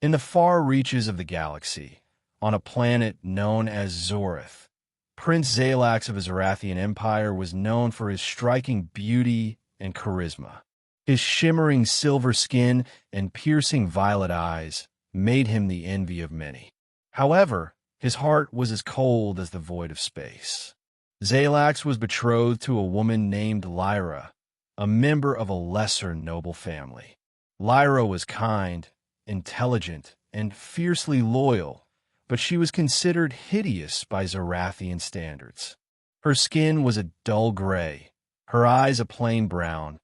In the far reaches of the galaxy, on a planet known as Zorith, Prince Zalax of his Zarathian Empire was known for his striking beauty and charisma. His shimmering silver skin and piercing violet eyes made him the envy of many. However, his heart was as cold as the void of space. Zalax was betrothed to a woman named Lyra, a member of a lesser noble family. Lyra was kind, intelligent, and fiercely loyal, but she was considered hideous by Zarathian standards. Her skin was a dull gray, her eyes a plain brown,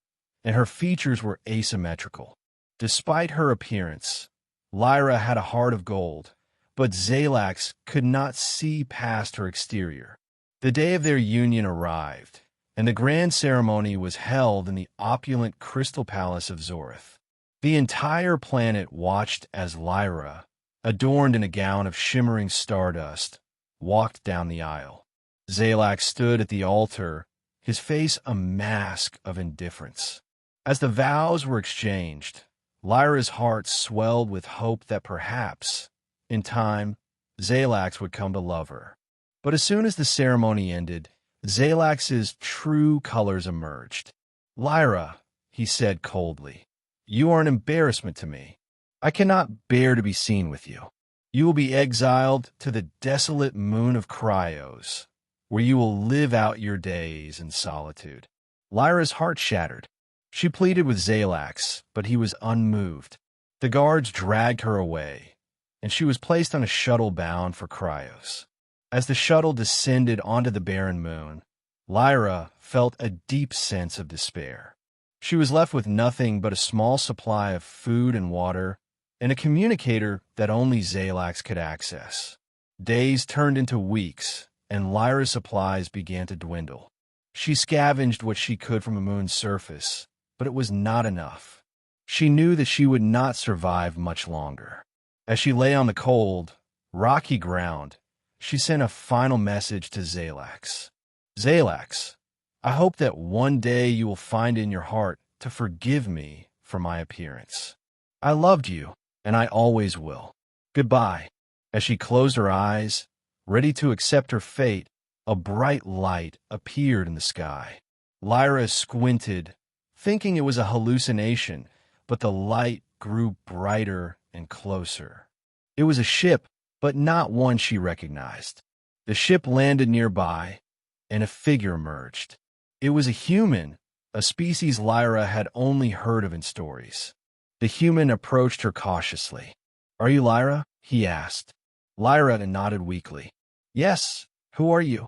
and her features were asymmetrical. Despite her appearance, Lyra had a heart of gold, but Zalax could not see past her exterior. The day of their union arrived, and the grand ceremony was held in the opulent Crystal Palace of Zorith. The entire planet watched as Lyra, adorned in a gown of shimmering stardust, walked down the aisle. Zalax stood at the altar, his face a mask of indifference. As the vows were exchanged, Lyra's heart swelled with hope that perhaps, in time, Zalax would come to love her. But as soon as the ceremony ended, Zalax's true colors emerged. "Lyra," he said coldly, "you are an embarrassment to me. I cannot bear to be seen with you. You will be exiled to the desolate moon of Cryos, where you will live out your days in solitude." Lyra's heart shattered. She pleaded with Zalax, but he was unmoved. The guards dragged her away, and she was placed on a shuttle bound for Cryos. As the shuttle descended onto the barren moon, Lyra felt a deep sense of despair. She was left with nothing but a small supply of food and water, and a communicator that only Zalax could access. Days turned into weeks, and Lyra's supplies began to dwindle. She scavenged what she could from the moon's surface, but it was not enough. She knew that she would not survive much longer. As she lay on the cold, rocky ground, she sent a final message to Zalax. "Zalax, I hope that one day you will find in your heart to forgive me for my appearance. I loved you, and I always will. Goodbye." As she closed her eyes, ready to accept her fate, a bright light appeared in the sky. Lyra squinted, thinking it was a hallucination, but the light grew brighter and closer. It was a ship, but not one she recognized. The ship landed nearby, and a figure emerged. It was a human, a species Lyra had only heard of in stories. The human approached her cautiously. "Are you Lyra?" he asked. Lyra nodded weakly. "Yes, who are you?"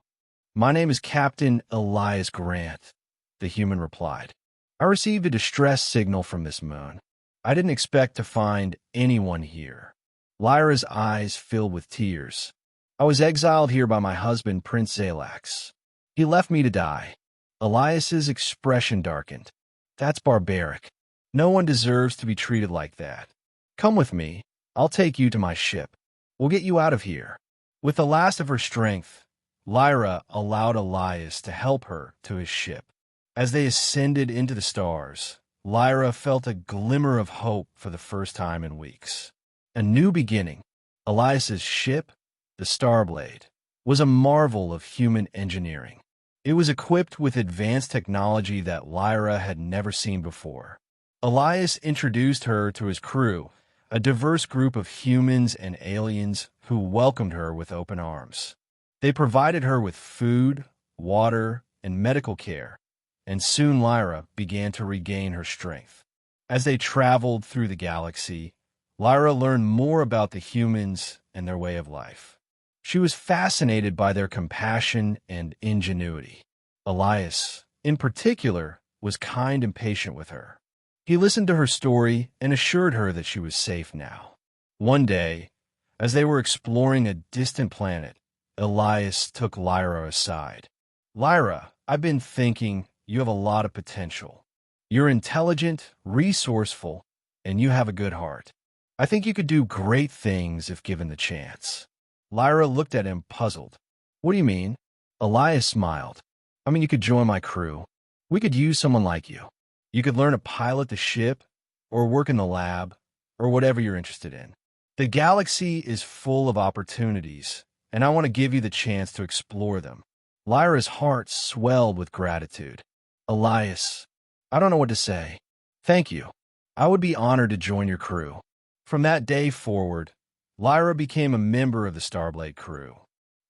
"My name is Captain Elias Grant," the human replied. "I received a distress signal from this moon. I didn't expect to find anyone here." Lyra's eyes filled with tears. "I was exiled here by my husband, Prince Zalax. He left me to die." Elias's expression darkened. "That's barbaric. No one deserves to be treated like that. Come with me. I'll take you to my ship. We'll get you out of here." With the last of her strength, Lyra allowed Elias to help her to his ship. As they ascended into the stars, Lyra felt a glimmer of hope for the first time in weeks. A new beginning. Elias's ship, the Starblade, was a marvel of human engineering. It was equipped with advanced technology that Lyra had never seen before. Elias introduced her to his crew, a diverse group of humans and aliens who welcomed her with open arms. They provided her with food, water, and medical care, and soon Lyra began to regain her strength. As they traveled through the galaxy, Lyra learned more about the humans and their way of life. She was fascinated by their compassion and ingenuity. Elias, in particular, was kind and patient with her. He listened to her story and assured her that she was safe now. One day, as they were exploring a distant planet, Elias took Lyra aside. "Lyra, I've been thinking you have a lot of potential. You're intelligent, resourceful, and you have a good heart. I think you could do great things if given the chance." Lyra looked at him, puzzled. "What do you mean?" Elias smiled. "I mean, you could join my crew. We could use someone like you. You could learn to pilot the ship, or work in the lab, or whatever you're interested in. The galaxy is full of opportunities, and I want to give you the chance to explore them. Lyra's heart swelled with gratitude. Elias, I don't know what to say. Thank you. I would be honored to join your crew. From that day forward, Lyra became a member of the Starblade crew.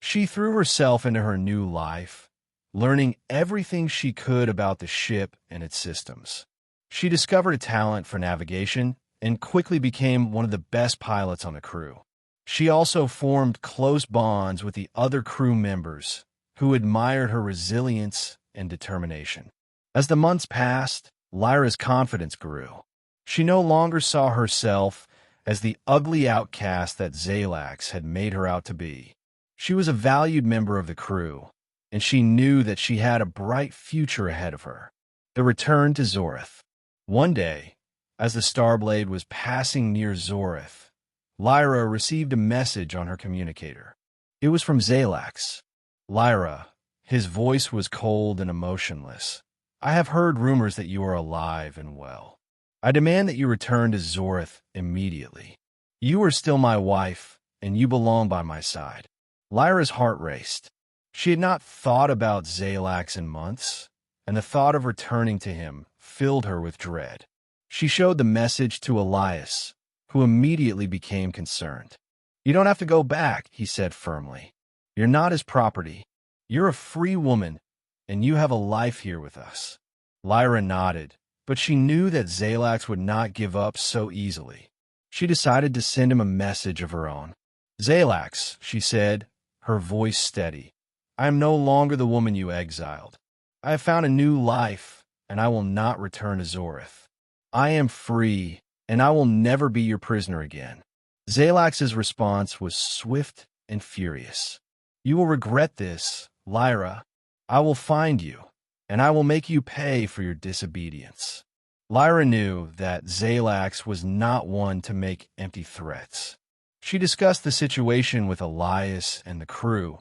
She threw herself into her new life, learning everything she could about the ship and its systems. She discovered a talent for navigation and quickly became one of the best pilots on the crew. She also formed close bonds with the other crew members who admired her resilience and determination. As the months passed, Lyra's confidence grew. She no longer saw herself as the ugly outcast that Zalax had made her out to be. She was a valued member of the crew, and she knew that she had a bright future ahead of her. The return to Zorith. One day, as the Starblade was passing near Zorith, Lyra received a message on her communicator. It was from Zalax. Lyra, his voice was cold and emotionless. I have heard rumors that you are alive and well. I demand that you return to Zorith immediately. You are still my wife, and you belong by my side. Lyra's heart raced. She had not thought about Zalax in months, and the thought of returning to him filled her with dread. She showed the message to Elias, who immediately became concerned. You don't have to go back, he said firmly. You're not his property. You're a free woman, and you have a life here with us. Lyra nodded, but she knew that Zalax would not give up so easily. She decided to send him a message of her own. Zalax, she said, her voice steady, I am no longer the woman you exiled. I have found a new life, and I will not return to Zorith. I am free, and I will never be your prisoner again. Zalax's response was swift and furious. You will regret this, Lyra. I will find you, and I will make you pay for your disobedience. Lyra knew that Zalax was not one to make empty threats. She discussed the situation with Elias and the crew,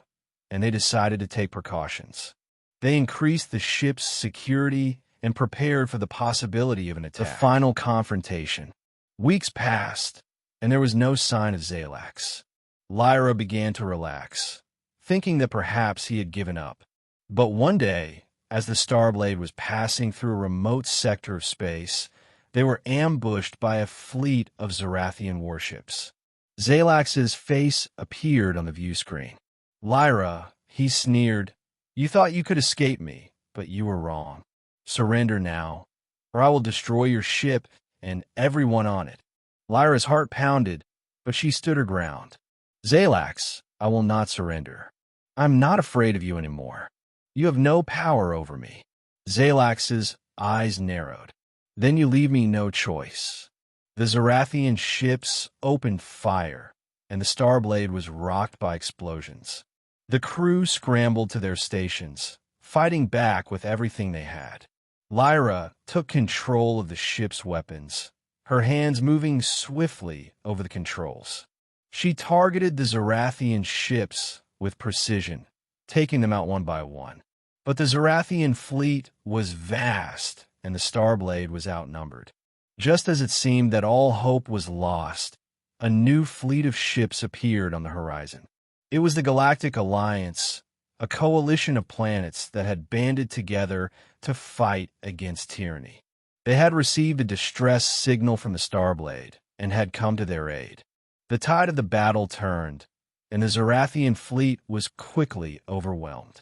and they decided to take precautions. They increased the ship's security and prepared for the possibility of an attack. The final confrontation. Weeks passed, and there was no sign of Zalax. Lyra began to relax, thinking that perhaps he had given up. But one day, as the Starblade was passing through a remote sector of space, they were ambushed by a fleet of Zorathian warships. Zalax's face appeared on the view screen. Lyra, he sneered, you thought you could escape me, but you were wrong. Surrender now, or I will destroy your ship and everyone on it. Lyra's heart pounded, but she stood her ground. Zalax, I will not surrender. I'm not afraid of you anymore. You have no power over me. Zalax's eyes narrowed. Then you leave me no choice. The Zorathian ships opened fire, and the Starblade was rocked by explosions. The crew scrambled to their stations, fighting back with everything they had. Lyra took control of the ship's weapons, her hands moving swiftly over the controls. She targeted the Zorathian ships with precision, taking them out one by one. But the Zorathian fleet was vast, and the Starblade was outnumbered. Just as it seemed that all hope was lost, a new fleet of ships appeared on the horizon. It was the Galactic Alliance, a coalition of planets that had banded together to fight against tyranny. They had received a distress signal from the Starblade and had come to their aid. The tide of the battle turned, and the Zorathian fleet was quickly overwhelmed.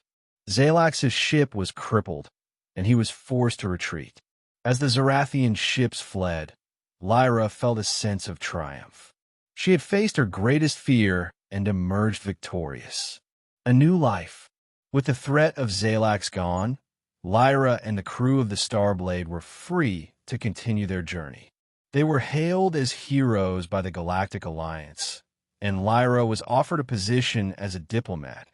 Zalax's ship was crippled, and he was forced to retreat. As the Zorathian ships fled, Lyra felt a sense of triumph. She had faced her greatest fear and emerged victorious. A new life. With the threat of Zalax gone, Lyra and the crew of the Starblade were free to continue their journey. They were hailed as heroes by the Galactic Alliance, and Lyra was offered a position as a diplomat,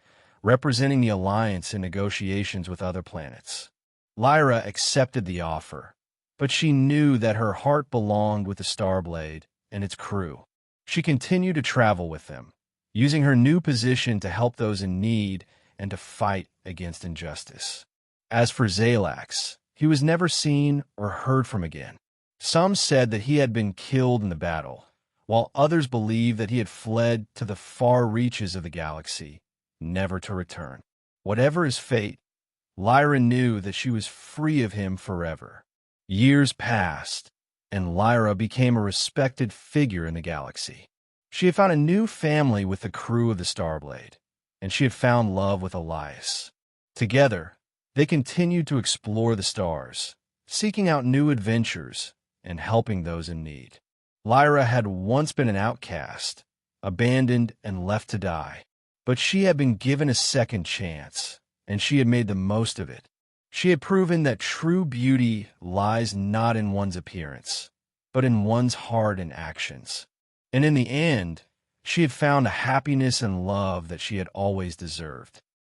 representing the Alliance in negotiations with other planets. Lyra accepted the offer, but she knew that her heart belonged with the Starblade and its crew. She continued to travel with them, using her new position to help those in need and to fight against injustice. As for Zalax, he was never seen or heard from again. Some said that he had been killed in the battle, while others believed that he had fled to the far reaches of the galaxy, never to return. Whatever his fate, Lyra knew that she was free of him forever. Years passed, and Lyra became a respected figure in the galaxy. She had found a new family with the crew of the Starblade, and she had found love with Elias. Together, they continued to explore the stars, seeking out new adventures and helping those in need. Lyra had once been an outcast, abandoned and left to die, but she had been given a second chance, and she had made the most of it. She had proven that true beauty lies not in one's appearance, but in one's heart and actions. And in the end, she had found a happiness and love that she had always deserved.